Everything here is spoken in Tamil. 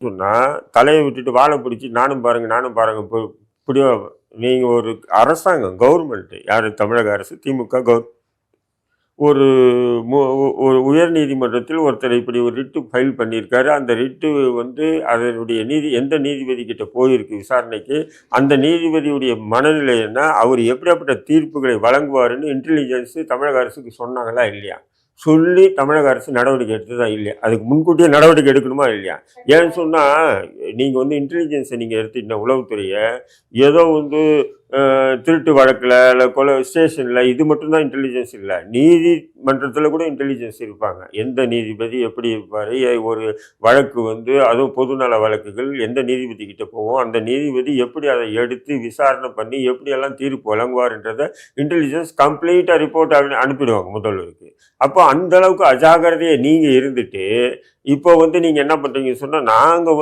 சொன்னால் தலையை விட்டுட்டு வாழை பிடிச்சி நானும் பாருங்க இப்படியோ நீங்கள் ஒரு அரசாங்கம் கவர்மெண்ட்டு யார் தமிழக அரசு திமுக ஒரு ஒரு உயர் நீதிமன்றத்தில் ஒருத்தர் இப்படி ஒரு ரிட்டு ஃபைல் பண்ணியிருக்காரு. அந்த ரிட்டு அதனுடைய எந்த நீதிபதி கிட்ட போயிருக்கு விசாரணைக்கு, அந்த நீதிபதியுடைய மனநிலை என்ன, அவர் எப்படியாப்பட்ட தீர்ப்புகளை வழங்குவாருன்னு இன்டெலிஜென்ஸ் தமிழக அரசுக்கு சொன்னாங்களா இல்லையா? சொல்லி தமிழக அரசு நடவடிக்கை எடுத்ததா இல்லையா? அதுக்கு முன்கூட்டியே நடவடிக்கை எடுக்கணுமா இல்லையா? ஏன்னு சொன்னால் நீங்கள் இன்டெலிஜென்ஸை நீங்கள் எடுத்துக்கிட்ட உளவுத்துறையை ஏதோ திருட்டு வழக்கில் இல்லை கொலை ஸ்டேஷனில் இது மட்டும்தான் இன்டெலிஜென்ஸ் இல்லை, நீதிமன்றத்தில் கூட இன்டெலிஜென்ஸ் இருப்பாங்க. எந்த நீதிபதி எப்படி இருப்பார், ஒரு வழக்கு அதுவும் பொதுநல வழக்குகள் எந்த நீதிபதி கிட்ட போவோம், அந்த நீதிபதி எப்படி அதை எடுத்து விசாரணை பண்ணி எப்படியெல்லாம் தீர்ப்பு வழங்குவார்ன்றதை இன்டெலிஜென்ஸ் கம்ப்ளீட்டாக ரிப்போர்ட் அனுப்பிடுவாங்க முதல்வருக்கு. அப்போ அந்த அளவுக்கு அஜாக்கிரதையை நீங்கள் இருந்துட்டு இப்போ நீங்கள் என்ன பண்ணுறீங்கன்னு சொன்னால் நாங்கள்